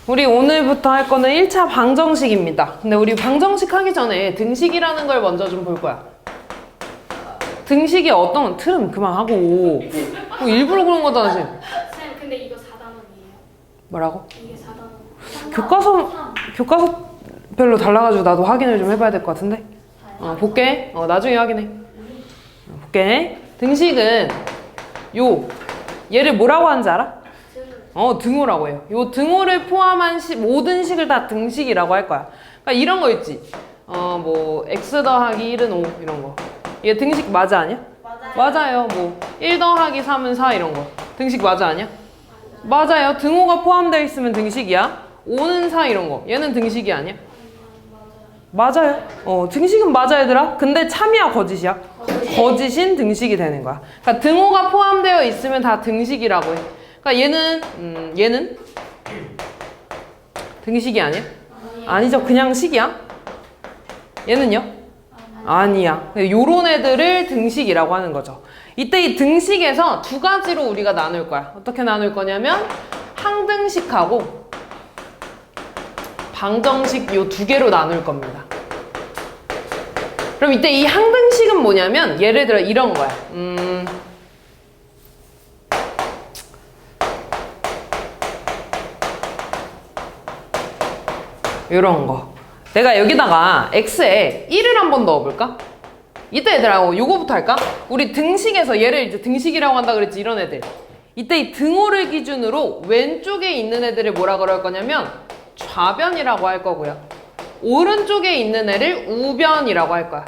우리 오늘부터 할 거는 1차 방정식입니다. 근데 우리 방정식 하기 전에 등식이라는 걸 먼저 좀 볼 거야. 등식이 어떤 틀은 그만하고 뭐 일부러 그런 거잖아 지금. 쌤, 근데 이거 4단원이에요. 뭐라고? 이게 4단원. 교과서별로 달라가지고 나도 확인을 좀 해봐야 될 것 같은데. 볼게. 나중에 확인해. 볼게. 등식은 얘를 뭐라고 하는지 알아? 등호라고 해요. 요 등호를 포함한 모든 식을 다 등식이라고 할 거야. 그러니까 이런 거 있지. 뭐 x 더하기 1은 5 이런 거. 얘 등식 맞아 아니야? 맞아요. 뭐 1 더하기 3은 4 이런 거. 등식 맞아 아니야? 맞아요. 등호가 포함되어 있으면 등식이야. 5는 4 이런 거. 얘는 등식이 아니야? 맞아요. 등식은 맞아 얘들아. 근데 참이야 거짓이야? 거짓인 등식이 되는 거야. 그러니까 등호가 포함되어 있으면 다 등식이라고 해. 그러니까 얘는 등식이 아니야? 아니죠. 그냥 식이야. 얘는요? 아니야. 요런 애들을 등식이라고 하는 거죠. 이때 이 등식에서 두 가지로 우리가 나눌 거야. 어떻게 나눌 거냐면 항등식하고 방정식 요 두 개로 나눌 겁니다. 그럼 이때 이 항등식은 뭐냐면 예를 들어 이런 거야. 요런 거. 내가 여기다가 x에 1을 한번 넣어볼까? 이때 얘들아 요거부터 할까? 우리 등식에서 얘를 이제 등식이라고 한다 그랬지 이런 애들. 이때 이 등호를 기준으로 왼쪽에 있는 애들을 뭐라 그럴 거냐면 좌변이라고 할 거고요. 오른쪽에 있는 애를 우변이라고 할 거야.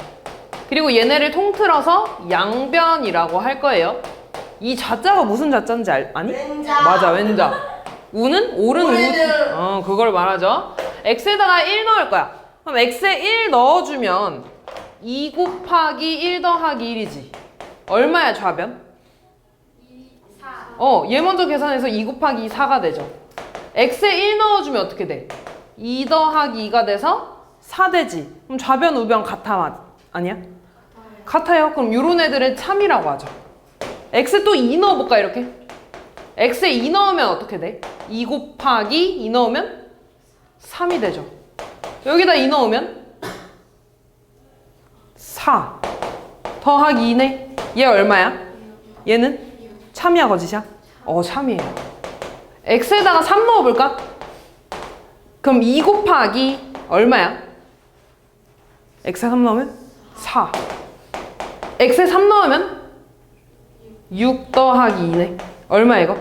그리고 얘네를 통틀어서 양변이라고 할 거예요. 이 좌자가 무슨 좌자인지 아니? 왼자. 맞아, 왼자. 우는? 오른 우. 그걸 말하죠. x에다가 1 넣을 거야. 그럼 x에 1 넣어주면 2 곱하기 1 더하기 1이지. 얼마야 좌변? 4. 얘 먼저 계산해서 2 곱하기 4가 되죠. x에 1 넣어주면 어떻게 돼? 2 더하기 2가 돼서 4 되지. 그럼 좌변 우변 같아 아니야? 같아요. 그럼 요런 애들을 참이라고 하죠. x에 또 2 넣어볼까 이렇게? x에 2 넣으면 어떻게 돼? 2 곱하기 2 넣으면 3이 되죠. 여기다 2 넣으면 4 더하기 2네. 얘 얼마야? 얘는? 참이야 거짓이야? 참이에요. x에다가 3 넣어볼까? 그럼 2 곱하기 얼마야? x에 3 넣으면 4. x에 3 넣으면 6 더하기 2네. 얼마야 이거?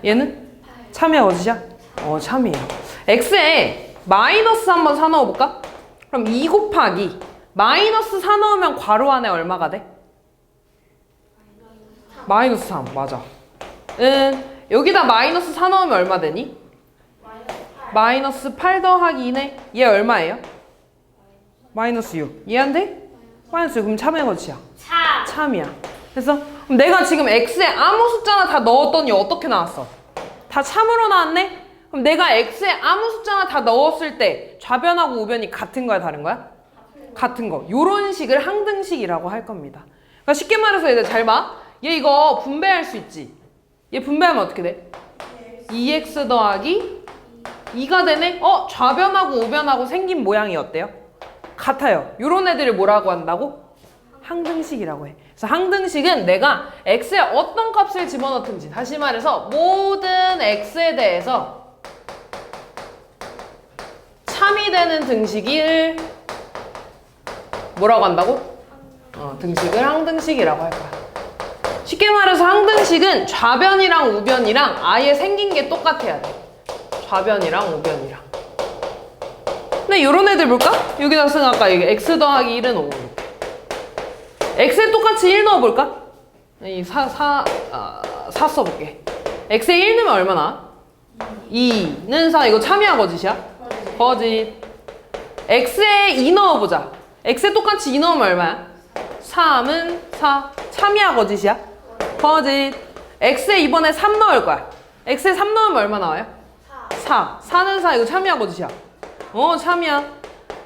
얘는? 참이야 거짓이야? 참이에요. x에 마이너스 한번 4 넣어볼까? 그럼 2 곱하기 마이너스 4 넣으면 괄호 안에 얼마가 돼? 마이너스 3 맞아. 여기다 마이너스 4 넣으면 얼마 되니? 마이너스 8 더하기 2네. 얘 얼마예요? 마이너스 6. 이해한데? 마이너스 6. 그럼 참이야 거짓이야? 참이야. 그래서 그럼 내가 지금 x에 아무 숫자나 다 넣었더니 어떻게 나왔어? 다 참으로 나왔네? 그럼 내가 x에 아무 숫자나 다 넣었을 때 좌변하고 우변이 같은 거야 다른 거야? 같은 거. 요런 식을 항등식이라고 할 겁니다. 그러니까 쉽게 말해서 얘들 잘 봐. 얘 이거 분배할 수 있지? 얘 분배하면 어떻게 돼? 2x 더하기 2가 되네? 좌변하고 우변하고 생긴 모양이 어때요? 같아요. 요런 애들을 뭐라고 한다고? 항등식이라고 해. 그래서 항등식은 내가 x에 어떤 값을 집어넣든지, 다시 말해서 모든 x에 대해서 참이 되는 등식을 뭐라고 한다고? 등식을 항등식이라고 할 거야. 쉽게 말해서 항등식은 좌변이랑 우변이랑 아예 생긴 게 똑같아야 돼. 좌변이랑 우변이랑. 근데 요런 애들 볼까? 여기다 쓴 아까 이게 x 더하기 1은 5. x에 똑같이 1 넣어볼까? 4 써볼게. x에 1 넣으면 얼마나? 2는 4. 이거 참이야 거짓이야? 거짓. x에 2 넣어보자. x에 똑같이 2 넣으면 얼마야? 3은 4. 참이야 거짓이야? 거짓. x에 이번에 3 넣을 거야. x에 3 넣으면 얼마 나와요? 4. 4는 4. 이거 참이야 거짓이야? 참이야.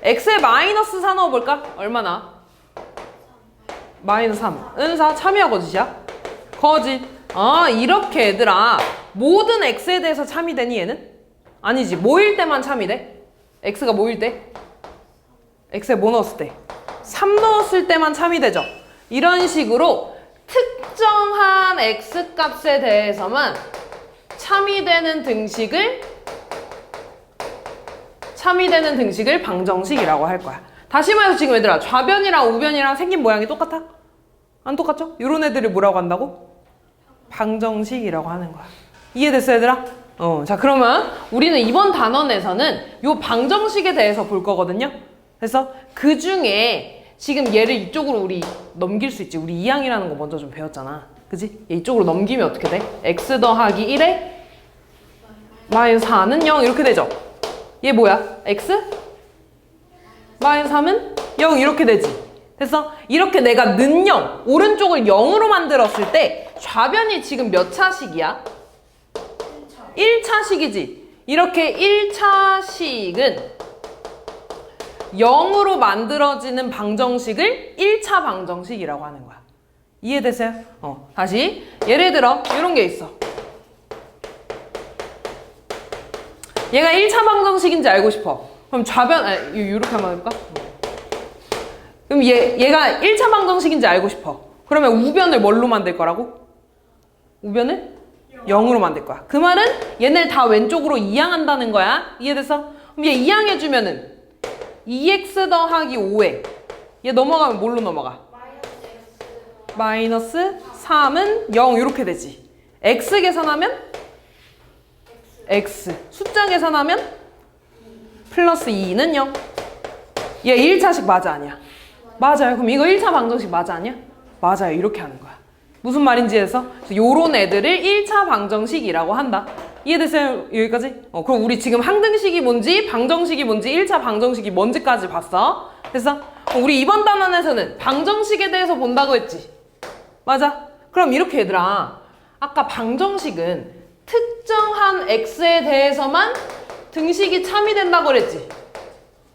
x에 마이너스 4 넣어볼까? 얼마 나와? 마이너스 3은 4. 참이야 거짓이야? 거짓. 이렇게 얘들아 모든 x에 대해서 참이 되니 얘는? 아니지. 뭐일 때만 참이 돼? x가 뭐일 때? x에 뭐 넣었을 때? 3 넣었을 때만 참이 되죠. 이런 식으로 특정한 x 값에 대해서만 참이 되는 등식을 방정식이라고 할 거야. 다시 말해서 지금 얘들아, 좌변이랑 우변이랑 생긴 모양이 똑같아? 안 똑같죠? 이런 애들을 뭐라고 한다고? 방정식이라고 하는 거야. 이해됐어 얘들아? 자 그러면 우리는 이번 단원에서는 요 방정식에 대해서 볼 거거든요. 그래서 그 중에 지금 얘를 이쪽으로 우리 넘길 수 있지. 우리 2항이라는 거 먼저 좀 배웠잖아. 그지? 얘 이쪽으로 넘기면 어떻게 돼? x 더하기 1에 마이너스 4는 0 이렇게 되죠? 얘 뭐야? x? 마이너스 3은 0 이렇게 되지. 됐어? 이렇게 내가 는 0, 오른쪽을 0으로 만들었을 때 좌변이 지금 몇 차식이야? 1차식이지. 이렇게 1차식은 0으로 만들어지는 방정식을 1차 방정식이라고 하는 거야. 이해됐어요? 다시 예를 들어 이런 게 있어. 얘가 1차 방정식인지 알고 싶어. 그럼 좌변, 이렇게 한번 해볼까? 그럼 얘가 1차 방정식인지 알고 싶어. 그러면 우변을 뭘로 만들 거라고? 우변을 0으로 만들 거야. 그 말은 얘네 다 왼쪽으로 이항한다는 거야. 이해됐어? 그럼 얘 이항해주면은 2x 더하기 5에 얘 넘어가면 뭘로 넘어가? 마이너스 3은 0 이렇게 되지. x 계산하면? x. 숫자 계산하면? 플러스 2는 0. 얘 1차식 맞아 아니야? 맞아요. 그럼 이거 1차 방정식 맞아 아니야? 맞아요. 이렇게 하는 거야. 무슨 말인지 해서 요런 애들을 1차 방정식이라고 한다. 이해됐어요? 여기까지? 그럼 우리 지금 항등식이 뭔지 방정식이 뭔지 1차 방정식이 뭔지까지 봤어. 됐어? 우리 이번 단원에서는 방정식에 대해서 본다고 했지? 맞아? 그럼 이렇게 얘들아, 아까 방정식은 특정한 x에 대해서만 등식이 참이 된다고 그랬지?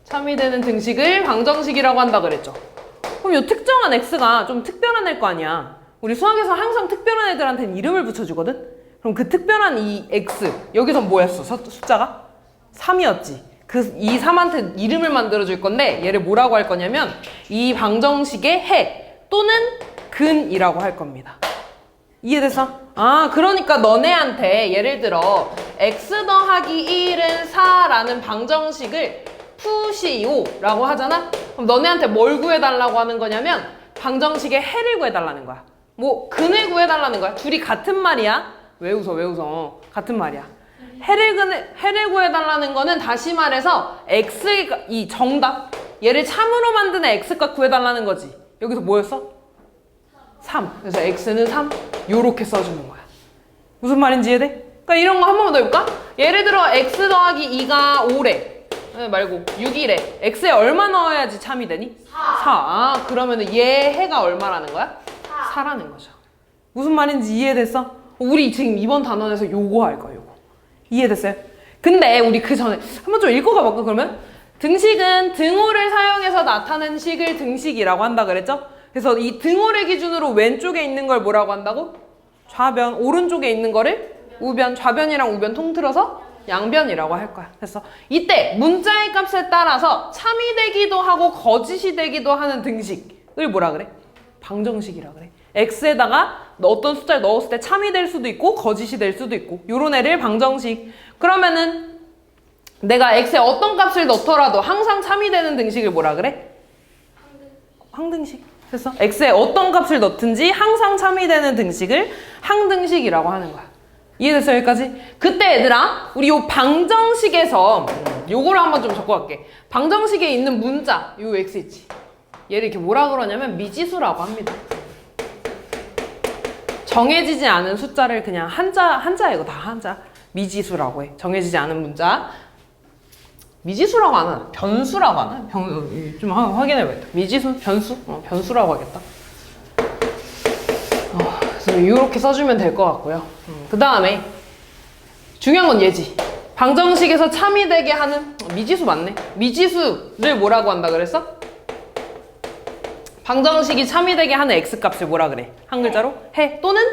참이 되는 등식을 방정식이라고 한다 그랬죠? 그럼 이 특정한 x가 좀 특별한 애일 거 아니야. 우리 수학에서 항상 특별한 애들한테는 이름을 붙여주거든? 그럼 그 특별한 이 x, 여기서 뭐였어? 숫자가? 3이었지. 이 3한테 이름을 만들어줄 건데 얘를 뭐라고 할 거냐면 이 방정식의 해 또는 근이라고 할 겁니다. 이해됐어? 그러니까 너네한테 예를 들어 x 더하기 1은 4라는 방정식을 푸시오 라고 하잖아? 그럼 너네한테 뭘 구해달라고 하는 거냐면 방정식의 해를 구해달라는 거야. 뭐 근을 구해달라는 거야. 둘이 같은 말이야. 왜 웃어? 같은 말이야. 해를 구해달라는 거는 다시 말해서 x의 이 정답, 얘를 참으로 만드는 x값 구해달라는 거지. 여기서 뭐였어? 3. 그래서 x는 3 요렇게 써주는 거야. 무슨 말인지 이해돼? 그러니까 이런 거 한 번만 더 해볼까? 예를 들어 x 더하기 2가 5래 말고 6이래. x에 얼마 넣어야지 참이 되니? 4. 그러면은 얘 해가 얼마라는 거야? 4라는 거죠. 무슨 말인지 이해됐어? 우리 지금 이번 단원에서 요거 할 거야, 요거. 이해됐어요? 근데 우리 그 전에 한번 좀 읽고 가볼까, 그러면? 등식은 등호를 사용해서 나타낸 식을 등식이라고 한다 그랬죠? 그래서 이 등호를 기준으로 왼쪽에 있는 걸 뭐라고 한다고? 좌변. 오른쪽에 있는 거를 우변. 좌변이랑 우변 통틀어서 양변이라고 할 거야. 그래서 이때 문자의 값에 따라서 참이 되기도 하고 거짓이 되기도 하는 등식을 뭐라 그래? 방정식이라 그래. x에다가 어떤 숫자를 넣었을 때 참이 될 수도 있고 거짓이 될 수도 있고 요런 애를 방정식. 그러면은 내가 x에 어떤 값을 넣더라도 항상 참이 되는 등식을 뭐라 그래? 항등식. 그래서 x에 어떤 값을 넣든지 항상 참이 되는 등식을 항등식이라고 하는 거야. 이해됐어 여기까지? 그때 얘들아 우리 요 방정식에서 요거를 한번 좀 적어갈게. 방정식에 있는 문자 요 x 있지? 얘를 이렇게 뭐라 그러냐면 미지수라고 합니다. 정해지지 않은 숫자를 그냥 한자 이거 다 한자 미지수라고 해. 정해지지 않은 문자 미지수라고 안 하나? 변수라고 하나? 좀 확인해봐야겠다. 미지수? 변수? 변수라고 하겠다. 그래서 이렇게 써주면 될 것 같고요. 그 다음에 중요한 건 얘지. 방정식에서 참이 되게 하는 미지수 맞네. 미지수를 뭐라고 한다 그랬어? 방정식이 참이 되게 하는 x값을 뭐라 그래? 한 글자로? 해 또는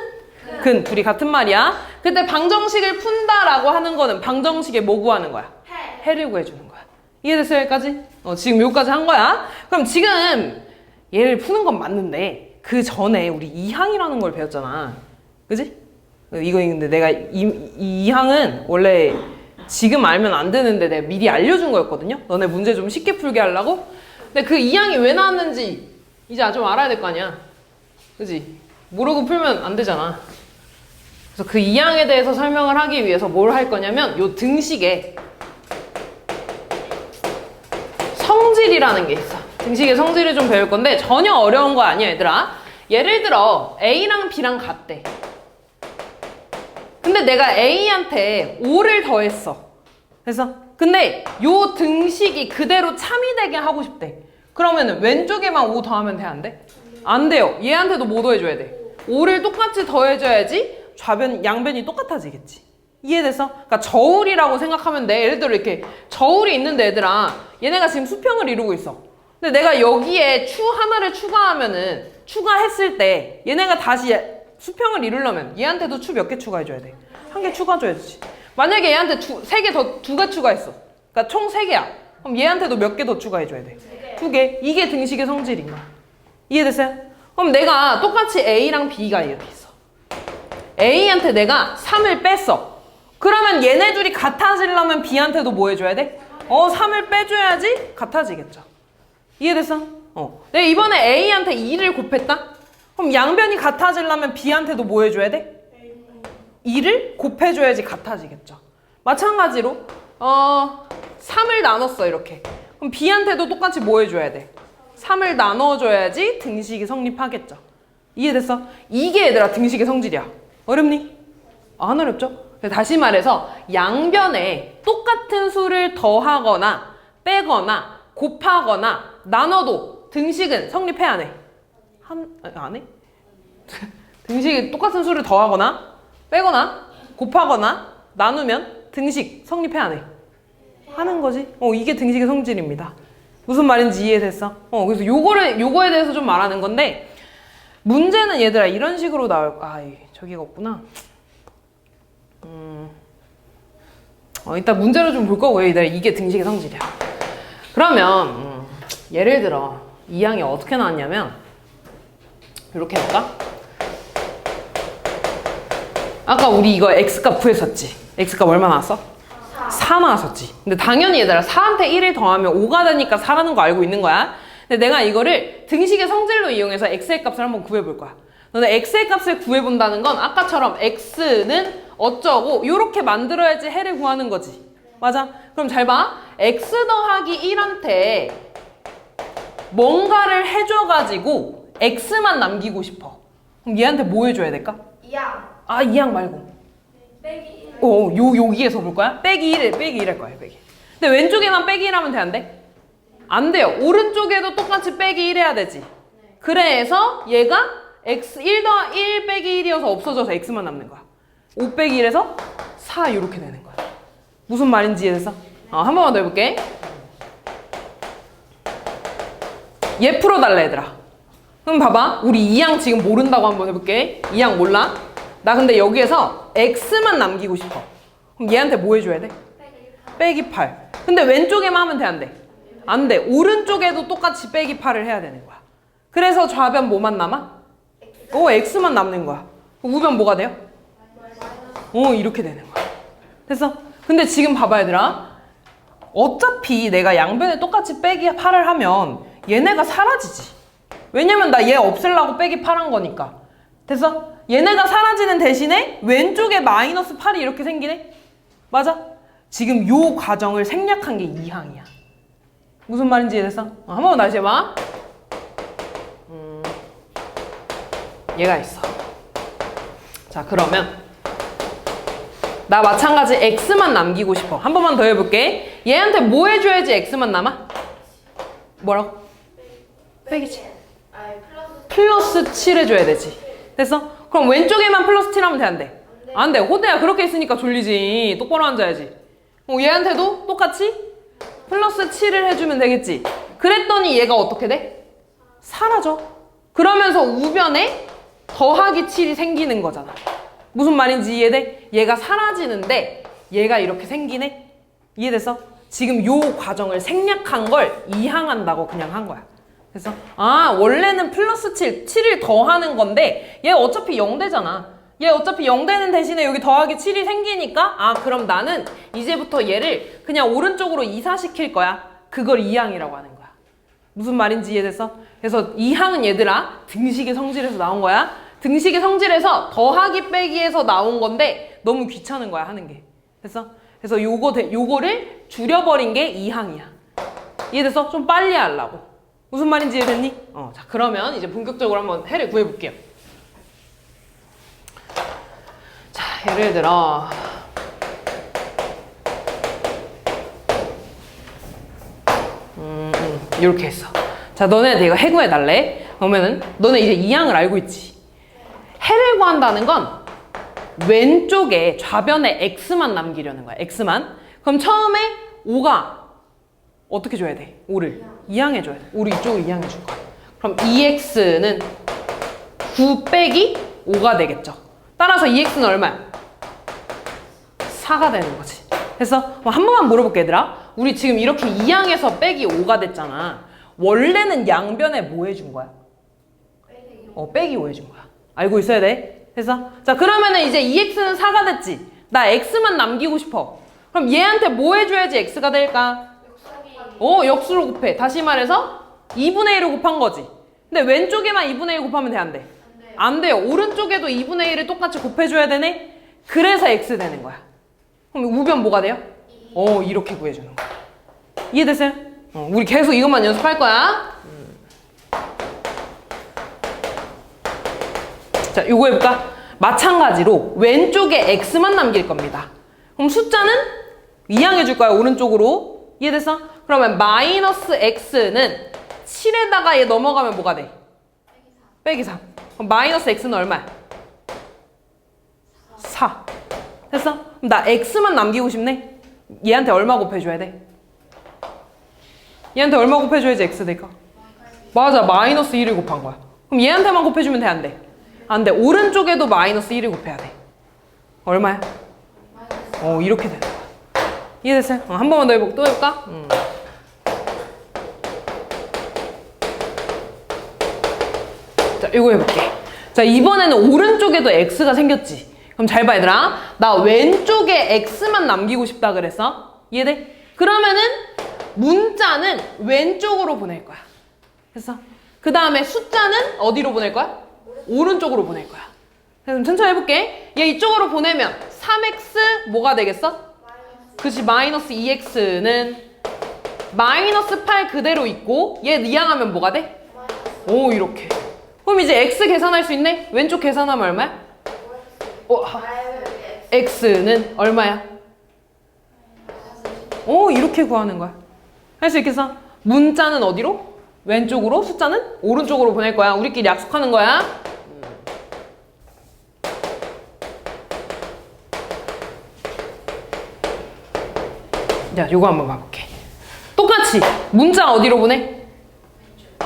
근. 둘이 같은 말이야. 그때 방정식을 푼다라고 하는 거는 방정식에 뭐 구하는 거야? 해. 해를 구해주는 거야. 이해됐어 여기까지? 지금 여기까지 한 거야. 그럼 지금 얘를 푸는 건 맞는데 그 전에 우리 이항이라는 걸 배웠잖아. 그지? 이거 근데 내가 이 이항은 원래 지금 알면 안 되는데 내가 미리 알려준 거였거든요. 너네 문제 좀 쉽게 풀게 하려고. 근데 그 이항이 왜 나왔는지 이제 좀 알아야 될 거 아니야. 그지? 모르고 풀면 안 되잖아. 그래서 그 이항에 대해서 설명을 하기 위해서 뭘 할 거냐면 요 등식에 성질이라는 게 있어. 등식의 성질을 좀 배울 건데 전혀 어려운 거 아니야 얘들아. 예를 들어 A랑 B랑 같대. 근데 내가 A한테 5를 더했어. 그래서 근데 요 등식이 그대로 참이되게 하고 싶대. 그러면은 왼쪽에만 5 더하면 돼? 안 돼? 안 돼요. 얘한테도 뭐 더해줘야 돼? 5를 똑같이 더해줘야지 좌변, 양변이 똑같아지겠지. 이해됐어? 그러니까 저울이라고 생각하면 돼. 예를 들어 이렇게 저울이 있는데 얘들아 얘네가 지금 수평을 이루고 있어. 근데 내가 여기에 추 하나를 추가하면은 추가했을 때 얘네가 다시 수평을 이루려면 얘한테도 추 몇 개 추가해줘야 돼? 한 개 추가줘야지. 만약에 얘한테 두 개 추가했어. 그러니까 총 3개야. 그럼 얘한테도 몇 개 더 추가해줘야 돼? 2개. 이게 등식의 성질인 거야. 이해됐어요? 그럼 내가 똑같이 A랑 B가 이렇게 있어. A한테 내가 3을 뺐어. 그러면 얘네 둘이 같아지려면 B한테도 뭐 해줘야 돼? 3을 빼줘야지 같아지겠죠. 이해됐어? 내가 이번에 A한테 2를 곱했다? 그럼 양변이 같아지려면 B한테도 뭐 해줘야 돼? 2를 곱해줘야지 같아지겠죠. 마찬가지로 3을 나눴어 이렇게. 그럼 B한테도 똑같이 뭐 해줘야 돼? 3을 나눠줘야지 등식이 성립하겠죠. 이해됐어? 이게 얘들아 등식의 성질이야. 어렵니? 안 어렵죠? 다시 말해서 양변에 똑같은 수를 더하거나 빼거나 곱하거나 나눠도 등식은 성립해 안 해? 안 해? 등식이 똑같은 수를 더하거나 빼거나 곱하거나 나누면 등식 성립해 안 해? 하는 거지. 이게 등식의 성질입니다. 무슨 말인지 이해됐어? 그래서 요거에 대해서 좀 말하는 건데 문제는 얘들아 이런 식으로 나올 저기가 없구나. 이따 문제로 좀 볼 거고요. 얘들아 이게 등식의 성질이야. 그러면 예를 들어 이 항이 어떻게 나왔냐면 이렇게 해볼까? 아까 우리 이거 x값 구했었지? x값 얼마 나왔어? 4 나왔었지. 근데 당연히 얘들아 4한테 1을 더하면 5가 되니까 4라는 거 알고 있는 거야. 근데 내가 이거를 등식의 성질로 이용해서 x의 값을 한번 구해볼 거야. 너네 x의 값을 구해본다는 건 아까처럼 x는 어쩌고 이렇게 만들어야지 해를 구하는 거지. 맞아? 그럼 잘 봐. x 더하기 1한테 뭔가를 해줘가지고 x만 남기고 싶어. 그럼 얘한테 뭐 해줘야 될까? 2항. 2항 말고. 빼기 1. 여기에서 볼 거야? 빼기 1 할 거야, 빼기. 근데 왼쪽에만 빼기 1 하면 돼, 안 돼? 안 돼요. 오른쪽에도 똑같이 빼기 1 해야 되지. 그래서 얘가 x 1 빼기 1이어서 없어져서 x만 남는 거야. 5 빼기 1에서 4 이렇게 되는 거야. 무슨 말인지 이해됐어? 한 번만 더 해볼게. 얘 풀어달래 얘들아. 그럼 봐봐. 우리 2항 지금 모른다고 한번 해볼게. 2항 몰라? 나 근데 여기에서 x만 남기고 싶어. 그럼 얘한테 뭐 해줘야 돼? 빼기 8. 근데 왼쪽에만 하면 돼, 안 돼? 안 돼. 오른쪽에도 똑같이 빼기 8을 해야 되는 거야. 그래서 좌변 뭐만 남아? x만 남는 거야. 우변 뭐가 돼요? 이렇게 되는 거야. 됐어? 근데 지금 봐봐 얘들아. 어차피 내가 양변에 똑같이 빼기 8을 하면 얘네가 사라지지. 왜냐면 나 얘 없애려고 빼기 8 한 거니까. 됐어? 얘네가 사라지는 대신에 왼쪽에 마이너스 8이 이렇게 생기네? 맞아? 지금 요 과정을 생략한 게 2항이야. 무슨 말인지 이해됐어? 한 번만 다시 해봐. 얘가 있어. 자, 그러면 나 마찬가지 x만 남기고 싶어. 한 번만 더 해볼게. 얘한테 뭐 해줘야지 x만 남아? 뭐라고? 빼기 7. 플러스 7 해줘야 되지. 됐어? 그럼 왼쪽에만 플러스 7 하면 돼, 안 돼? 안 돼. 호대야 그렇게 있으니까 졸리지. 똑바로 앉아야지. 얘한테도 똑같이 플러스 7을 해주면 되겠지. 그랬더니 얘가 어떻게 돼? 사라져. 그러면서 우변에 더하기 7이 생기는 거잖아. 무슨 말인지 이해돼? 얘가 사라지는데 얘가 이렇게 생기네? 이해됐어? 지금 요 과정을 생략한 걸 이항한다고 그냥 한 거야. 그래서 원래는 플러스 7을 더하는 건데 얘 어차피 0되잖아. 얘 어차피 0되는 대신에 여기 더하기 7이 생기니까 그럼 나는 이제부터 얘를 그냥 오른쪽으로 이사시킬 거야. 그걸 이항이라고 하는 거야. 무슨 말인지 이해됐어? 그래서 이항은 얘들아 등식의 성질에서 나온 거야. 등식의 성질에서 더하기 빼기에서 나온 건데 너무 귀찮은 거야 하는 게. 됐어? 그래서 요거를 줄여버린 게 이항이야. 이해됐어? 좀 빨리 하려고. 무슨 말인지 이해됐니? 자 그러면 이제 본격적으로 한번 해를 구해볼게요. 자 예를 들어 이렇게 했어. 자 너네한테 이거 해 구해달래. 그러면은 너네 이제 이항을 알고 있지. 해를 구한다는 건 왼쪽에 좌변에 x만 남기려는 거야. x만. 그럼 처음에 5가 어떻게 줘야 돼? 5를 이항해줘야 돼. 우리 이쪽을 이항해줄 거야. 그럼 2x는 9 빼기 5가 되겠죠. 따라서 2x는 얼마야? 4가 되는 거지. 그래서 한 번만 물어볼게 얘들아. 우리 지금 이렇게 이항해서 빼기 5가 됐잖아. 원래는 양변에 뭐 해준 거야? 빼기 5 해준 거야. 알고 있어야 돼. 그래서 자 그러면은 이제 2x는 4가 됐지. 나 x만 남기고 싶어. 그럼 얘한테 뭐 해줘야지 x가 될까? 역수로 곱해. 다시 말해서 2분의 1을 곱한 거지. 근데 왼쪽에만 2분의 1 곱하면 돼? 안 돼? 안 돼요. 오른쪽에도 2분의 1을 똑같이 곱해줘야 되네? 그래서 x 되는 거야. 그럼 우변 뭐가 돼요? 이렇게 구해주는 거야. 이해됐어요? 우리 계속 이것만 연습할 거야. 자, 요거 해볼까? 마찬가지로 왼쪽에 x만 남길 겁니다. 그럼 숫자는 이항해 줄 거야, 오른쪽으로. 이해됐어? 그러면 마이너스 x는 7에다가 얘 넘어가면 뭐가 돼? 빼기 3. 그럼 마이너스 x는 얼마야? 4. 됐어? 그럼 나 x만 남기고 싶네? 얘한테 얼마 곱해줘야 돼? 얘한테 얼마 곱해줘야지 x 될까? 맞아, 마이너스 1을 곱한 거야. 그럼 얘한테만 곱해주면 돼, 안 돼? 안 돼. 오른쪽에도 마이너스 1을 곱해야 돼. 얼마야? 이렇게 되는 거야. 이해됐어요? 한 번만 더 또 해볼까? 자, 이거 해볼게. 자, 이번에는 오른쪽에도 x가 생겼지. 그럼 잘 봐, 얘들아. 나 왼쪽에 x만 남기고 싶다 그랬어. 이해돼? 그러면은 문자는 왼쪽으로 보낼 거야. 됐어? 그 다음에 숫자는 어디로 보낼 거야? 오른쪽으로 보낼 거야. 그럼 천천히 해볼게. 얘 이쪽으로 보내면 3x 뭐가 되겠어? 그치, 마이너스 2x는 마이너스 8 그대로 있고 얘 이항하면 뭐가 돼? 이렇게. 그럼 이제 x 계산할 수 있네? 왼쪽 계산하면 얼마야? x는 얼마야? 이렇게 구하는 거야. 할 수 있겠어? 문자는 어디로? 왼쪽으로, 숫자는 오른쪽으로 보낼 거야. 우리끼리 약속하는 거야. 자, 요거 한번 봐볼게. 똑같이 문자 어디로 보내?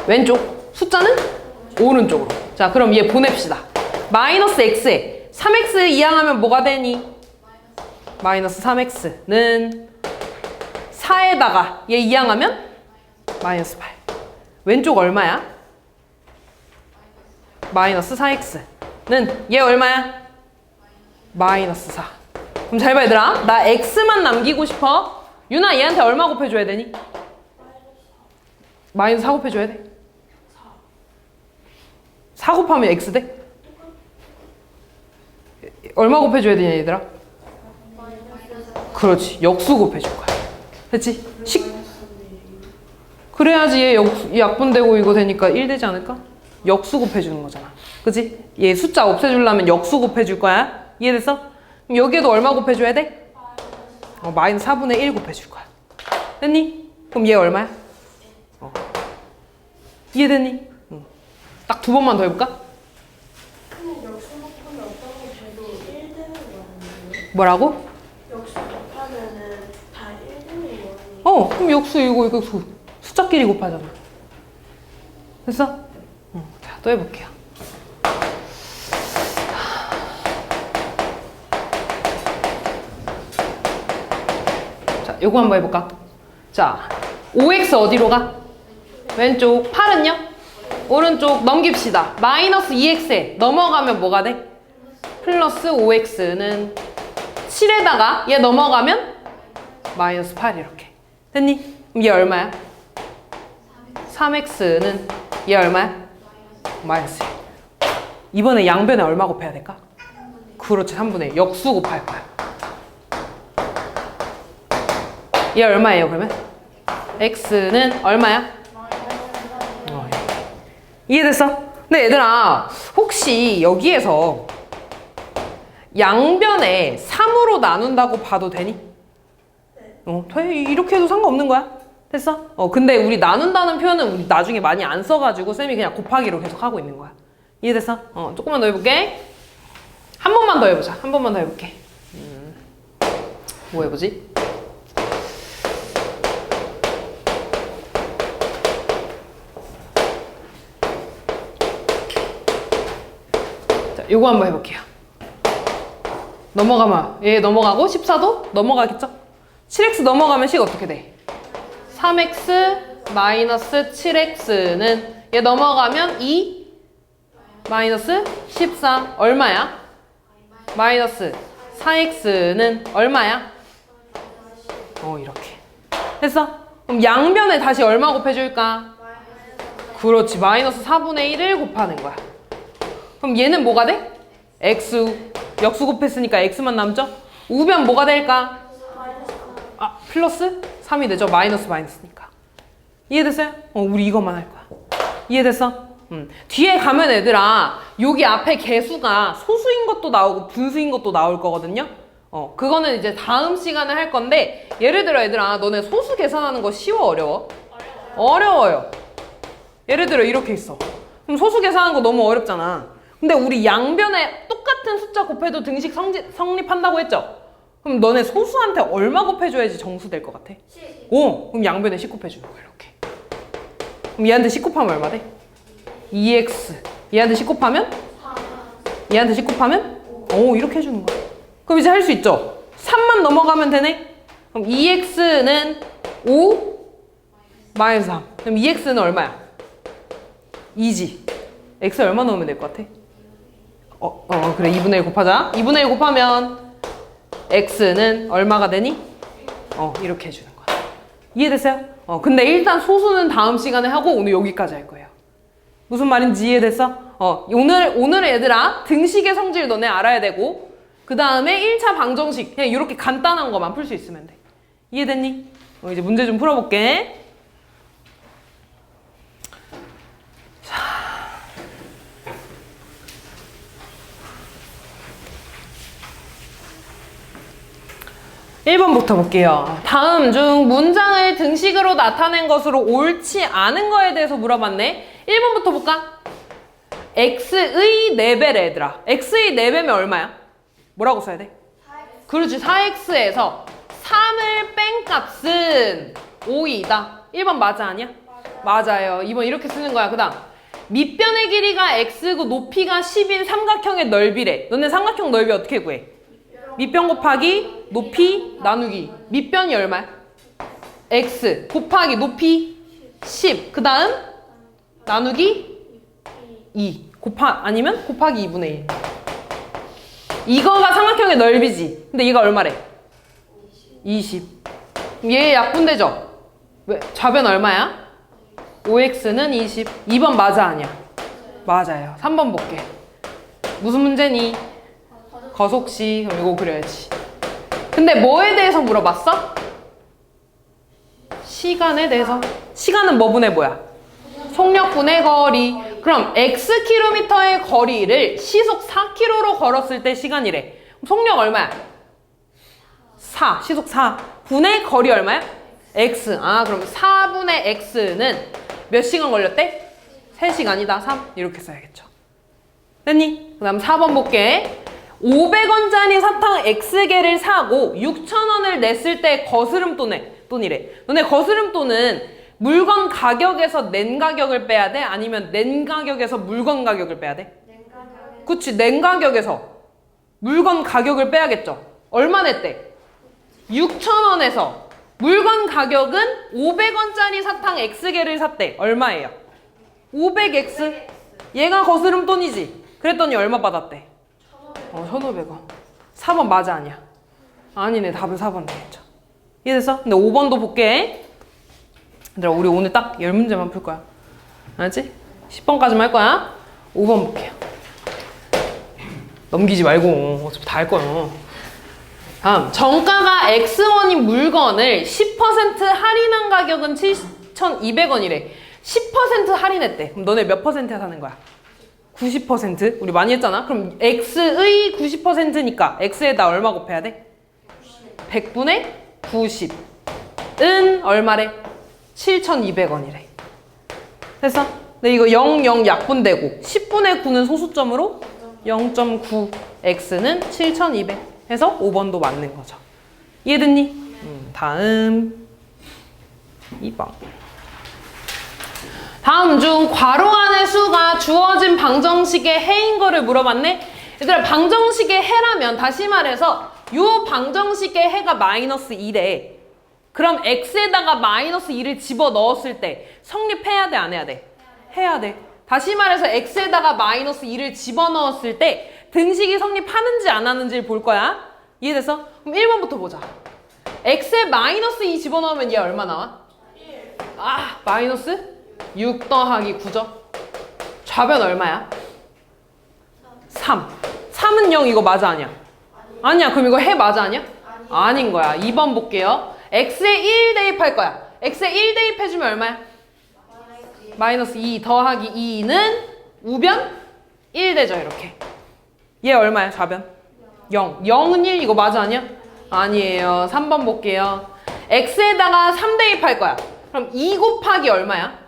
왼쪽. 숫자는 오른쪽으로. 자, 그럼 얘 보냅시다. 마이너스 x에 3x 이항하면 뭐가 되니? 마이너스 3x는 4에다가 얘 이항하면 마이너스 8. 왼쪽 얼마야? 마이너스 4x는 얘 얼마야? 마이너스 4. 그럼 잘 봐, 얘들아. 나 x만 남기고 싶어. 유나 얘한테 얼마 곱해줘야 되니? 마이너스 4 곱해줘야 돼? 4 곱하면 x 돼? 얼마 곱해줘야 되냐, 얘들아? 그렇지, 역수 곱해줄 거야. 됐지? 그래야지 얘 약분되고 이거 되니까 1 되지 않을까? 역수 곱해주는 거잖아. 그치? 얘 숫자 없애주려면 역수 곱해줄 거야. 이해됐어? 그럼 여기에도 얼마 곱해줘야 돼? 마이너스 4분의 1 곱해줄 거야. 됐니? 그럼 얘 얼마야? 이해됐니? 딱 2번만 더 해볼까? 역수 곱하면 어떤 거 돼도 1 되는 거 아니에요? 뭐라고? 역수 곱하면은 다 1 되는 거 아니에요? 그럼 역수 이거 숫자끼리 곱하잖아. 됐어? 자, 또 해볼게요. 자, 요거 한번 해볼까? 자, 5x 어디로 가? 왼쪽. 8은요? 오른쪽. 넘깁시다. 마이너스 2x에 넘어가면 뭐가 돼? 플러스 5x는 7에다가 얘 넘어가면 마이너스 8 이렇게. 됐니? 그럼 얘 얼마야? 3x는 얘 얼마야? 마이너스 1. 이번에 양변에 얼마 곱해야 될까? 그렇지, 3분의 1. 역수 곱할 거야. 얘 얼마예요, 그러면? x는 얼마야? 이해됐어? 근데 얘들아, 혹시 여기에서 양변에 3으로 나눈다고 봐도 되니? 돼. 이렇게 해도 상관없는 거야. 됐어? 근데 우리 나눈다는 표현은 우리 나중에 많이 안 써가지고 쌤이 그냥 곱하기로 계속 하고 있는 거야. 이해됐어? 조금만 더 해볼게. 한 번만 더 해보자. 한 번만 더 해볼게. 뭐 해보지? 자, 요거 한번 해볼게요. 넘어가면 얘 넘어가고 14도 넘어가겠죠? 7x 넘어가면 식 어떻게 돼? 3x 마이너스 7x는 얘 넘어가면 2 마이너스 14 얼마야? 마이너스 4x는 얼마야? 이렇게 됐어? 그럼 양변에 다시 얼마 곱해줄까? 그렇지, 마이너스 4분의 1을 곱하는 거야. 그럼 얘는 뭐가 돼? x 역수 곱했으니까 x만 남죠? 우변 뭐가 될까? 플러스 3이 되죠? 마이너스니까. 이해됐어요? 우리 이것만 할 거야. 이해됐어? 뒤에 가면 얘들아, 여기 앞에 개수가 소수인 것도 나오고 분수인 것도 나올 거거든요? 그거는 이제 다음 시간에 할 건데, 예를 들어 얘들아, 너네 소수 계산하는 거 쉬워, 어려워? 어려워요. 예를 들어 이렇게 있어. 그럼 소수 계산하는 거 너무 어렵잖아. 근데 우리 양변에 똑같은 숫자 곱해도 등식 성립한다고 했죠? 그럼 너네 소수한테 얼마 곱해줘야지 정수 될 것 같아? 10. 그럼 양변에 10 곱해주는 거야, 이렇게. 그럼 얘한테 10 곱하면 얼마 돼? 2x. 얘한테 10 곱하면? 4. 얘한테 10 곱하면? 이렇게 해주는 거야. 그럼 이제 할 수 있죠? 3만 넘어가면 되네? 그럼 2x는 5 마이너스 3. 그럼 2x는 얼마야? 2지. x 얼마 넣으면 될 것 같아? 그래, 2분의 1 곱하자. 2분의 1 곱하면 x는 얼마가 되니? 이렇게 해주는 거야. 이해됐어요? 근데 일단 소수는 다음 시간에 하고 오늘 여기까지 할 거예요. 무슨 말인지 이해됐어? 오늘 얘들아, 등식의 성질 너네 알아야 되고, 그 다음에 1차 방정식, 그냥 이렇게 간단한 거만 풀 수 있으면 돼. 이해됐니? 이제 문제 좀 풀어볼게. 1번부터 볼게요. 다음 중 문장을 등식으로 나타낸 것으로 옳지 않은 거에 대해서 물어봤네. 1번부터 볼까? x의 4배래 얘들아. x의 4배면 얼마야? 뭐라고 써야 돼? 4x. 그렇지, 4x에서 3을 뺀 값은 5이다. 1번 맞아 아니야? 맞아요. 2번 이렇게 쓰는 거야. 그 다음 밑변의 길이가 x고 높이가 10인 삼각형의 넓이래. 너네 삼각형 넓이 어떻게 구해? 밑변 곱하기 높이 나누기. 밑변이 얼마야? x 곱하기 높이 10. 그 다음 나누기 2. 아니면 곱하기 2분의 1. 이거가 삼각형의 넓이지. 근데 얘가 얼마래? 20. 얘 약분되죠? 왜? 좌변 얼마야? 5x는 20. 2번 맞아 아니야? 맞아요. 3번 볼게. 무슨 문제니? 거속시. 그럼 이거 그려야지. 근데 뭐에 대해서 물어봤어? 시간에 대해서. 시간은 뭐 분의 뭐야? 속력분의 거리. 그럼 xkm의 거리를 시속 4km로 걸었을 때 시간이래. 속력 얼마야? 4. 시속 4. 분의 거리 얼마야? x. 그럼 4분의 x는 몇 시간 걸렸대? 3시간이다. 3. 이렇게 써야겠죠. 됐니? 그 다음 4번 볼게. 500원짜리 사탕 X개를 사고 6,000원을 냈을 때 거스름 돈이래. 너네 거스름 돈은 물건 가격에서 낸 가격을 빼야 돼? 아니면 낸 가격에서 물건 가격을 빼야 돼? 그치, 낸 가격에서 물건 가격을 빼야겠죠. 얼마 냈대? 6,000원에서 물건 가격은 500원짜리 사탕 X개를 샀대. 얼마예요? 500X. 얘가 거스름돈이지. 그랬더니 얼마 받았대? 1,500원. 4번 맞아 아니야? 아니네. 답은 4번 되겠죠. 이해됐어? 근데 5번도 볼게. 얘들아 우리 오늘 딱 10문제만 풀 거야. 알았지? 10번까지만 할 거야. 5번 볼게요. 넘기지 말고 어차피 다 할 거야. 다음, 정가가 X1인 물건을 10% 할인한 가격은 7,200원이래. 10% 할인했대. 그럼 너네 몇 퍼센트에 사는 거야? 90%? 우리 많이 했잖아. 그럼 X의 90%니까 X에다 얼마 곱해야 돼? 100분의 90은 얼마래? 7,200원이래. 됐어? 근데 이거 0, 약분되고 10분의 9는 소수점으로 0.9 X는 7,200 해서 5번도 맞는 거죠. 이해됐니? 다음 2번. 다음 중 괄호 안의 수가 주어진 방정식의 해인 거를 물어봤네. 얘들아 방정식의 해라면 다시 말해서 요 방정식의 해가 마이너스 2래. 그럼 x에다가 마이너스 2를 집어넣었을 때 성립해야 돼 안 해야 돼? 해야 돼. 다시 말해서 x에다가 마이너스 2를 집어넣었을 때 등식이 성립하는지 안 하는지를 볼 거야. 이해됐어? 그럼 1번부터 보자. x에 마이너스 2 집어넣으면 얘 얼마 나와? 1. 아 마이너스 6 더하기 9죠. 좌변 얼마야? 3. 3은 0 이거 맞아 아니야? 아니야. 그럼 이거 해 맞아 아니야? 아닌 거야. 2번 볼게요. x에 1 대입할 거야. x에 1 대입해주면 얼마야? 마이너스 2 더하기 2는 우변 1 되죠 이렇게. 얘 얼마야 좌변? 0. 0은 1 이거 맞아 아니야? 아니에요. 3번 볼게요. x에다가 3 대입할 거야. 그럼 2 곱하기 얼마야?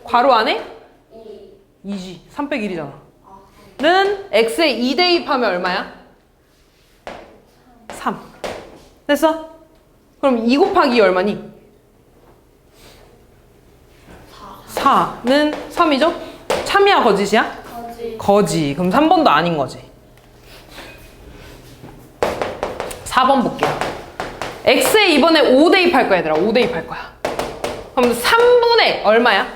괄호 안에? 2지. 3 빼기 1이잖아. 는 x에 2 대입하면 얼마야? 3. 됐어? 그럼 2 곱하기 얼마니? 4는 3이죠? 참이야 거짓이야? 거짓. 그럼 3번도 아닌 거지. 4번 볼게요. x에 이번에 5 대입할 거야 얘들아. 5 대입할 거야. 그럼 3분의 얼마야?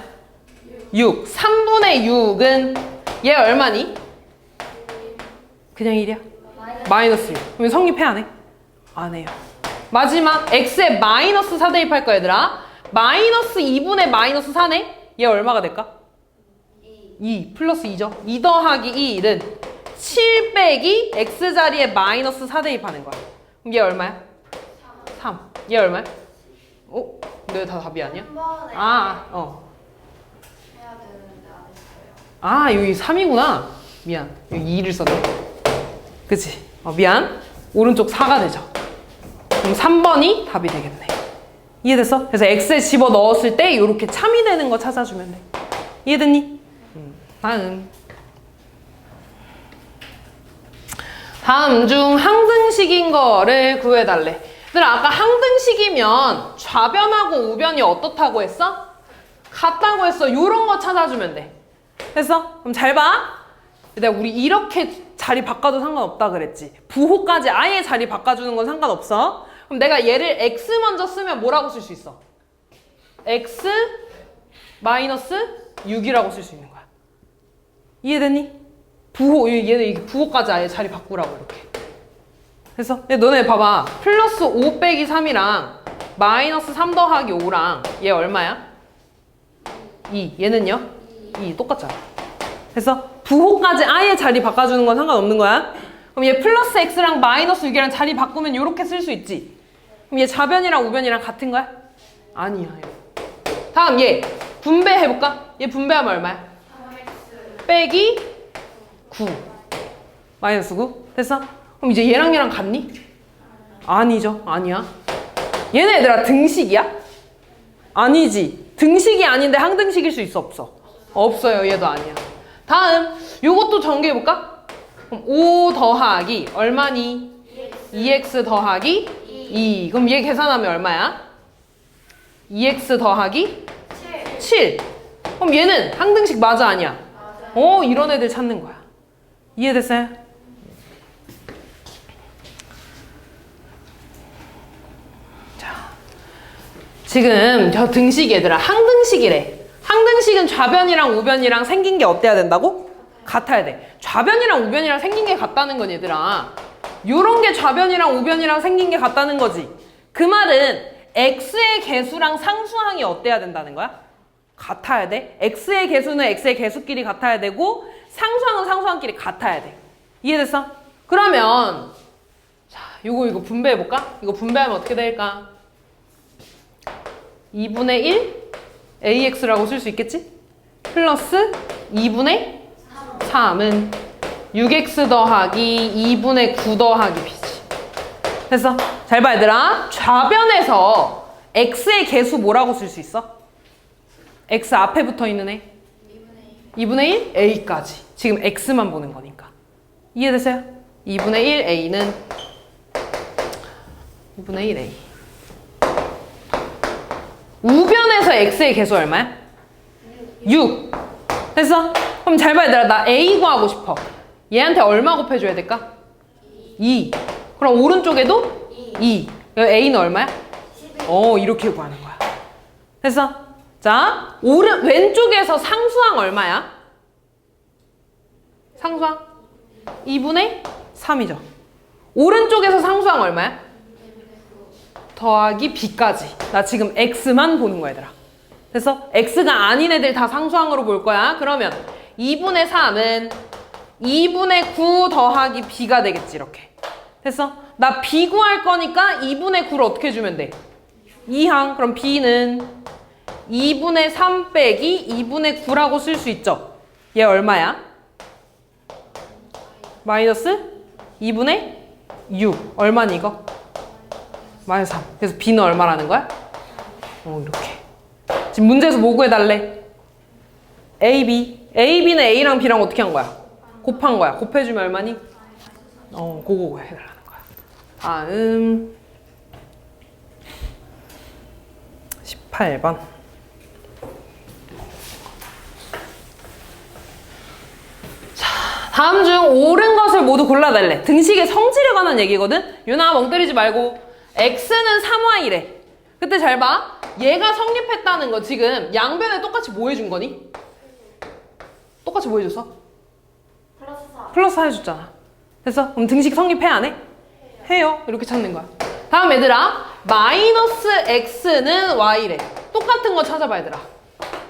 6. 3분의 6은 얘 얼마니? 그냥 1이야? 마이너스 6. 그럼 성립해 안 해? 안 해요. 마지막 x에 마이너스 4 대입할 거야 얘들아. 마이너스 2분의 마이너스 4네? 얘 얼마가 될까? 2 플러스 2죠. 2 더하기 1은 7 빼기 x자리에 마이너스 4 대입하는 거야. 그럼 얘 얼마야? 3. 얘 얼마야? 내 다 답이 아니야? 해야 되는데 안 했어요. 여기 3이구나. 미안. 여기 2를 썼네. 그치? 미안. 오른쪽 4가 되죠. 그럼 3번이 답이 되겠네. 이해됐어? 그래서 x에 집어 넣었을 때 이렇게 참이 되는 거 찾아주면 돼. 이해됐니? 다음 중 항등식인 거를 구해달래. 얘들아 아까 항등식이면 좌변하고 우변이 어떻다고 했어? 같다고 했어. 요런 거 찾아주면 돼. 됐어? 그럼 잘 봐. 얘들아 우리 이렇게 자리 바꿔도 상관없다 그랬지. 부호까지 아예 자리 바꿔주는 건 상관없어. 그럼 내가 얘를 x 먼저 쓰면 뭐라고 쓸 수 있어? x 마이너스 6이라고 쓸 수 있는 거야. 이해됐니? 부호, 얘는 이게 부호까지 아예 자리 바꾸라고 이렇게. 됐어? 근데 너네 봐봐. 플러스 5 빼기 3이랑 마이너스 3 더하기 5랑 얘 얼마야? 2. 얘는요? 2. 똑같잖아. 됐어? 부호까지 아예 자리 바꿔주는 건 상관없는 거야. 그럼 얘 플러스 x랑 마이너스 6이랑 자리 바꾸면 이렇게 쓸 수 있지. 그럼 얘 좌변이랑 우변이랑 같은 거야? 아니야. 다음 얘 분배해볼까? 얘 분배하면 얼마야? 3x 빼기 9 마이너스 9? 됐어? 그럼 이제 얘랑 얘랑 같니? 아니죠. 아니야. 얘네 얘들아 등식이야? 아니지. 등식이 아닌데 항등식일 수 있어 없어? 없어요. 얘도 아니야. 다음 요것도 전개해볼까? 그럼 5 더하기 얼마니? 2x 더하기 2. 그럼 얘 계산하면 얼마야? 2x 더하기 7. 그럼 얘는 항등식 맞아 아니야? 이런 애들 찾는 거야. 이해됐어요? 자, 지금 저 등식 얘들아 항등식이래. 항등식은 좌변이랑 우변이랑 생긴 게 어때야 된다고? 같아야 돼. 좌변이랑 우변이랑 생긴 게 같다는 건 얘들아 요런 게 좌변이랑 우변이랑 생긴 게 같다는 거지. 그 말은 x의 개수랑 상수항이 어때야 된다는 거야? 같아야 돼. x의 개수는 x의 개수끼리 같아야 되고 상수항은 상수항끼리 같아야 돼. 이해됐어? 그러면 자, 이거 분배해볼까? 이거 분배하면 어떻게 될까? 2분의 1 ax라고 쓸 수 있겠지? 플러스 2분의 3은 6x 더하기 2분의 9 더하기 b지. 됐어? 잘 봐 얘들아. 좌변에서 x의 개수 뭐라고 쓸 수 있어? x 앞에 붙어 있는 애 2분의 1 a까지. 지금 x만 보는 거니까. 이해됐어요? 2분의 1 a는 2분의 1 a. 우변에서 x의 개수 얼마야? 6. 됐어? 그럼 잘 봐 얘들아. 나 a 구하고 싶어. 얘한테 얼마 곱해줘야 될까? 2. 그럼 오른쪽에도 2. a는 얼마야? 이렇게 구하는 거야. 됐어? 자, 왼쪽에서 상수항 얼마야? 상수항? 2분의 3이죠. 오른쪽에서 상수항 얼마야? 더하기 b까지. 나 지금 x만 보는 거야 얘들아. 됐어? x가 아닌 애들 다 상수항으로 볼 거야. 그러면 2분의 3은 2분의 9 더하기 b가 되겠지 이렇게. 됐어? 나 b 구할 거니까 2분의 9를 어떻게 주면 돼? 2항. 그럼 b는 2분의 3 빼기 2분의 9라고 쓸 수 있죠? 얘 얼마야? 마이너스 2분의 6. 얼마니 이거? 마이너스 3. 그래서 b는 얼마라는 거야? 이렇게. 지금 문제에서 뭐 구해달래? a, b. a, b는 a랑 b랑 어떻게 한 거야? 곱한 거야. 곱해주면 얼마니? 그거 해달라는 거야. 다음 18번. 다음 중 옳은 것을 모두 골라달래. 등식의 성질에 관한 얘기거든? 유나 멍 때리지 말고. x는 3y래. 그때 잘 봐. 얘가 성립했다는 거 지금 양변에 똑같이 뭐 해준 거니? 똑같이 뭐 해줬어? 플러스 4 해줬잖아. 됐어? 그럼 등식 성립해 안 해? 해요. 이렇게 찾는 거야. 다음 얘들아. 마이너스 x는 y래. 똑같은 거 찾아봐 얘들아.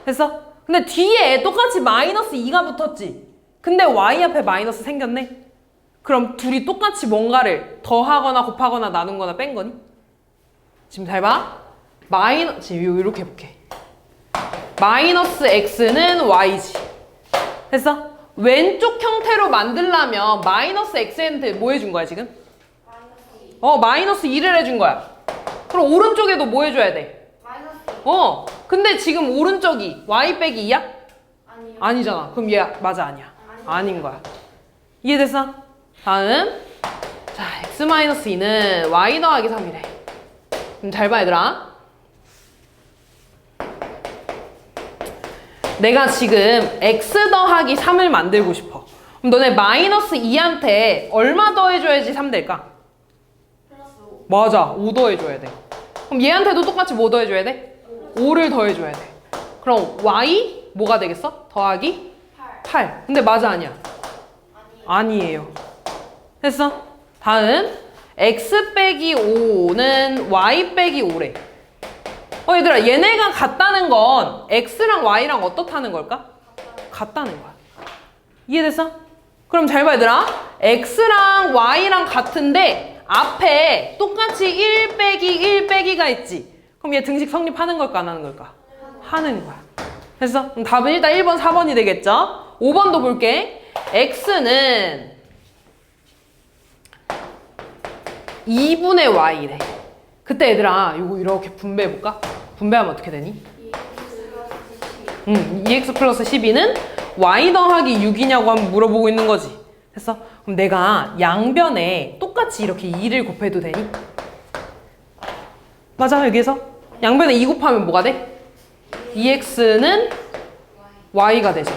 됐어? 근데 뒤에 똑같이 마이너스 2가 붙었지? 근데 y 앞에 마이너스 생겼네? 그럼 둘이 똑같이 뭔가를 더하거나 곱하거나 나눈거나 뺀 거니? 지금 잘 봐. 지금 이렇게 해볼게. 마이너스 x는 y지. 됐어? 왼쪽 형태로 만들려면 마이너스 x한테 뭐 해준 거야 지금? 마이너스 2를 해준 거야. 그럼 오른쪽에도 뭐 해줘야 돼? 근데 지금 오른쪽이 y 빼기 2야? 아니잖아. 그럼 얘 맞아 아니야? 아닌 거야. 이해됐어? 다음. 자, x-2는 y 더하기 3이래. 그럼 잘 봐 얘들아. 내가 지금 x 더하기 3을 만들고 싶어. 그럼 너네 마이너스 2한테 얼마 더해줘야지 3 될까? 플러스 5. 맞아. 5 더해줘야 돼. 그럼 얘한테도 똑같이 뭐 더해줘야 돼? 5를 더해줘야 돼. 그럼 y 뭐가 되겠어? 더하기 8. 근데 맞아 아니야? 아니에요. 됐어? 다음 x 빼기 5는 y 빼기 5래. 얘들아 얘네가 같다는 건 x랑 y랑 어떻다는 걸까? 같다는 거야. 이해됐어? 그럼 잘 봐 얘들아. x랑 y랑 같은데 앞에 똑같이 1 빼기 1 빼기가 있지. 그럼 얘 등식 성립하는 걸까 안 하는 걸까? 하는 거야. 됐어? 그럼 답은 일단 1번 4번이 되겠죠? 5번도 볼게. x는 2분의 y래. 그때 얘들아 이거 이렇게 분배해볼까? 분배하면 어떻게 되니? 2x 플러스 12는 y 더하기 6이냐고 한번 물어보고 있는 거지. 됐어? 그럼 내가 양변에 똑같이 이렇게 2를 곱해도 되니? 맞아 여기에서? 양변에 2 곱하면 뭐가 돼? 2x는 y가 되죠.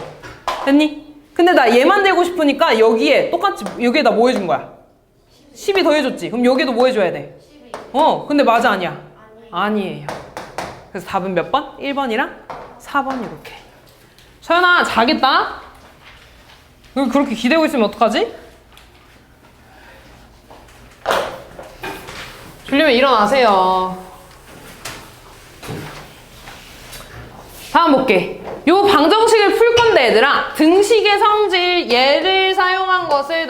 됐니? 근데 나 얘만 되고 싶으니까 여기에 똑같이 여기에다 뭐 해준 거야? 12 더해줬지. 그럼 여기도 뭐 해줘야 돼? 근데 맞아 아니야? 아니에요. 그래서 답은 몇 번? 1번이랑 4번 이렇게. 서연아 자겠다? 그렇게 기대고 있으면 어떡하지? 졸리면 일어나세요. 다음 볼게. 요 방정식을 풀 건데 얘들아, 등식의 성질 얘를 사용한 것을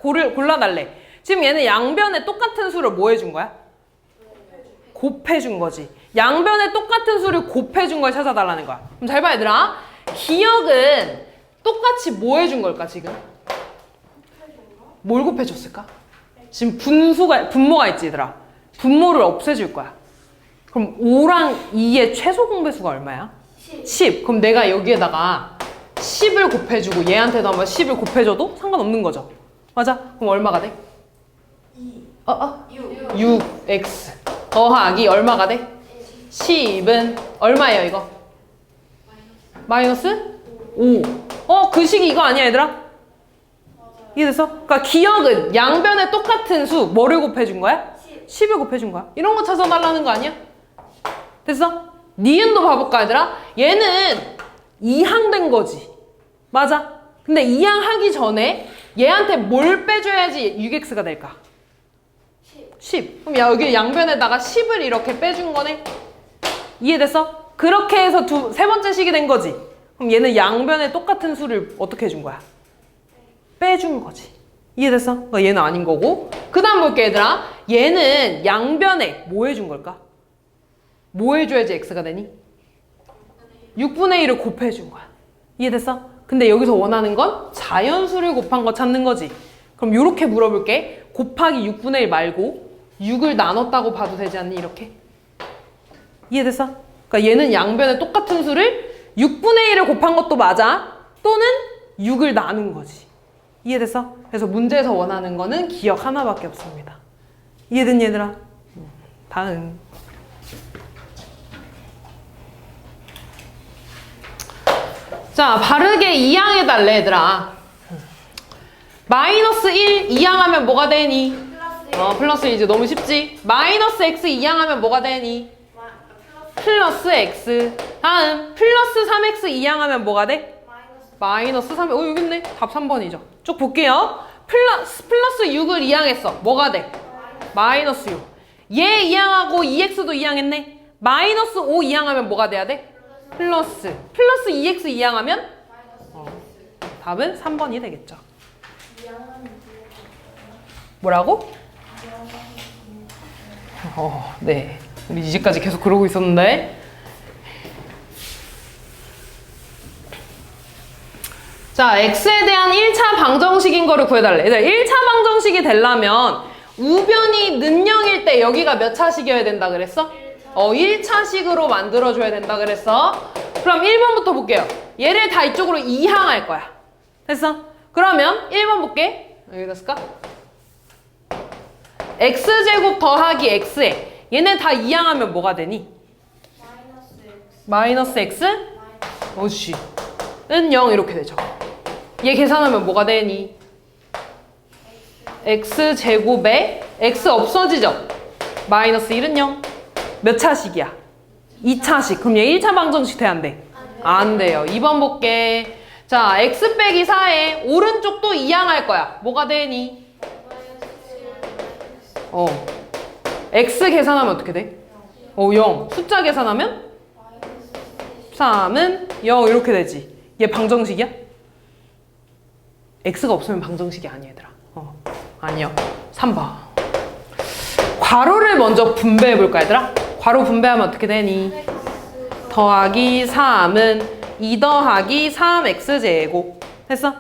골라달래. 지금 얘는 양변에 똑같은 수를 뭐 해준 거야? 곱해준 거지. 양변에 똑같은 수를 곱해준 걸 찾아달라는 거야. 그럼 잘 봐 얘들아. 기억은 똑같이 뭐 해준 걸까 지금? 뭘 곱해줬을까? 지금 분모가 있지 얘들아. 분모를 없애줄 거야. 그럼 5랑 2의 최소 공배수가 얼마야? 10. 그럼 내가 여기에다가 10을 곱해주고 얘한테도 한번 10을 곱해줘도 상관없는 거죠. 맞아? 그럼 얼마가 돼? 6x 더하기 얼마가 돼? 10은 얼마예요 이거? 마이너스 5. 그 식이 이거 아니야 얘들아? 이해됐어? 그러니까 기억은 양변에 똑같은 수 뭐를 곱해준 거야? 10을 곱해준 거야. 이런 거 찾아달라는 거 아니야? 됐어? 니은도 봐볼까 얘들아? 얘는 이항된 거지. 맞아? 근데 이항하기 전에 얘한테 뭘 빼줘야지 6x가 될까? 10. 그럼 여기 양변에다가 10을 이렇게 빼준 거네? 이해됐어? 그렇게 해서 세 번째 식이 된 거지. 그럼 얘는 양변에 똑같은 수를 어떻게 해준 거야? 빼준 거지. 이해됐어? 그러니까 얘는 아닌 거고. 그 다음 볼게 얘들아. 얘는 양변에 뭐 해준 걸까? 뭐 해줘야지 x가 되니? 6분의 1을 곱해준 거야. 이해됐어? 근데 여기서 원하는 건 자연수를 곱한 거 찾는 거지. 그럼 이렇게 물어볼게. 곱하기 6분의 1 말고 6을 나눴다고 봐도 되지 않니? 이렇게. 이해됐어? 그러니까 얘는 양변에 똑같은 수를 6분의 1을 곱한 것도 맞아. 또는 6을 나눈 거지. 이해됐어? 그래서 문제에서 원하는 거는 기억 하나밖에 없습니다. 이해됐니 얘들아? 다음. 자, 바르게 이항해달래 얘들아. 마이너스 1 이항하면 뭐가 되니? 플러스 1이지. 너무 쉽지? 마이너스 x 이항하면 뭐가 되니? 플러스 x. 다음 플러스 3x 이항하면 뭐가 돼? 마이너스 3. 여기 있네. 답 3번이죠. 쭉 볼게요. 플러스 6을 이항했어. 뭐가 돼? 마이너스 6. 얘 이항하고 2x도 이항했네. 마이너스 5 이항하면 뭐가 돼야 돼? 플러스 2x 이항하면? 답은 3번이 되겠죠. 뭐라고? 네. 우리 이제까지 계속 그러고 있었는데. 자, x에 대한 1차 방정식인 거를 구해달래. 얘들아, 1차 방정식이 되려면 우변이 는영일 때 여기가 몇 차식이어야 된다 그랬어? 1차식으로 만들어줘야 된다 그랬어. 그럼 1번부터 볼게요. 얘를 다 이쪽으로 이항할 거야. 됐어? 그러면 1번 볼게. 여기 됐을까? x제곱 더하기 x에 얘네 다 이항하면 뭐가 되니? 마이너스 x? 어씨. 은 0 이렇게 되죠. 얘 계산하면 뭐가 되니? x제곱에 x 없어지죠? 마이너스 1은 0. 몇 차식이야? 2차식. 그럼 얘 1차 방정식 돼? 안 돼? 안 돼요. 2번 볼게. 자, x 빼기 4에 오른쪽도 이항할 거야. 뭐가 되니? x 계산하면 어떻게 돼? 0. 숫자 계산하면? 3은 0 이렇게 되지. 얘 방정식이야? x가 없으면 방정식이 아니야 얘들아. 아니요. 3번. 괄호를 먼저 분배해볼까 얘들아? 괄호 분배하면 어떻게 되니? 더하기 3은 2 더하기 3x제곱. 됐어?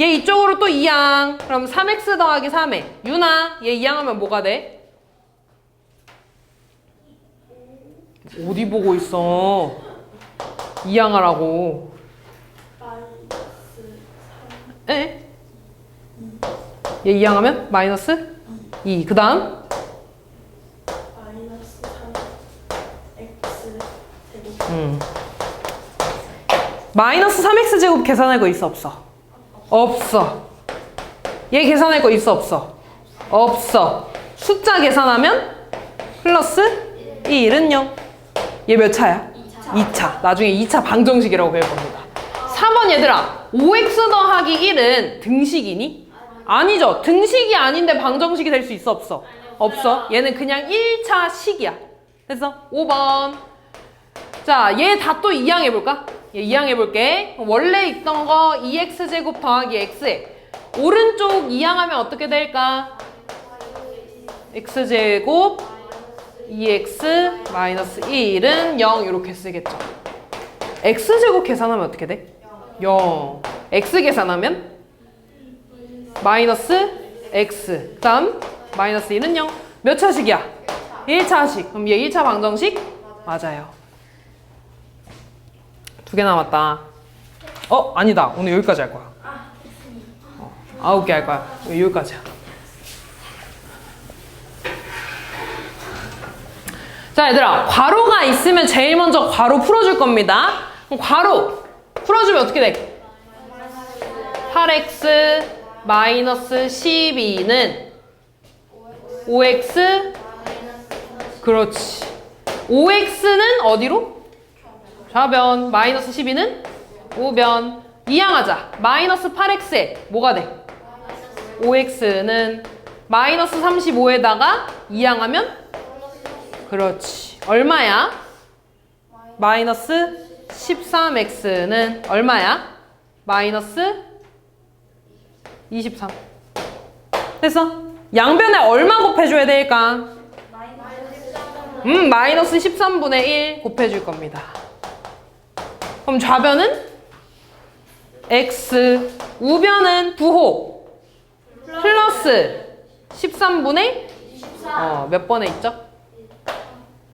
얘 이쪽으로 또 이항. 그럼 3x 더하기 3에 유나 얘 이항하면 뭐가 돼? 어디 보고 있어? 이항하라고. 에? 얘 이항하면 마이너스 2. 그 다음 마이너스 3x 제곱. 마이너스 3x 제곱 계산할 거 있어 없어? 없어. 얘 계산할 거 있어 없어? 없어. 숫자 계산하면 플러스 1은 0. 얘 몇 차야? 2차. 나중에 2차 방정식이라고 배울 겁니다. 4번 얘들아, 5x 더하기 1은 등식이니? 아니죠. 등식이 아닌데 방정식이 될 수 있어, 없어? 없어. 얘는 그냥 1차 식이야. 됐어? 5번. 자, 얘 다 또 이항해볼까? 얘 이항해볼게. 원래 있던 거 2x제곱 더하기 x에 오른쪽 이항하면 어떻게 될까? x제곱 2x 마이너스 1은 0 이렇게 쓰겠죠. x제곱 계산하면 어떻게 돼? 0. x 계산하면 마이너스 x. 그 다음 마이너스 1은 0. 몇 차식이야? 1차식. 그럼 얘 1차 방정식? 맞아요. 2개 남았다. 아니다. 오늘 여기까지 할 거야. 9개 할 거야. 여기까지야. 자, 얘들아. 괄호가 있으면 제일 먼저 괄호 풀어줄 겁니다. 그럼 괄호 풀어주면 어떻게 돼? 8x 마이너스 12는 5x 그렇지. 5x는 어디로? 좌변. 마이너스 12는 우변. 이항하자. 마이너스 8x에 뭐가 돼? 5x는 마이너스 35에다가 이항하면 그렇지. 얼마야? 마이너스 13x는 얼마야? 마이너스 23. 됐어? 양변에 얼마 곱해줘야 될까? 마이너스 13분의 1 곱해줄 겁니다. 그럼 좌변은 x, 우변은 부호 플러스 13분의 몇 번에 있죠?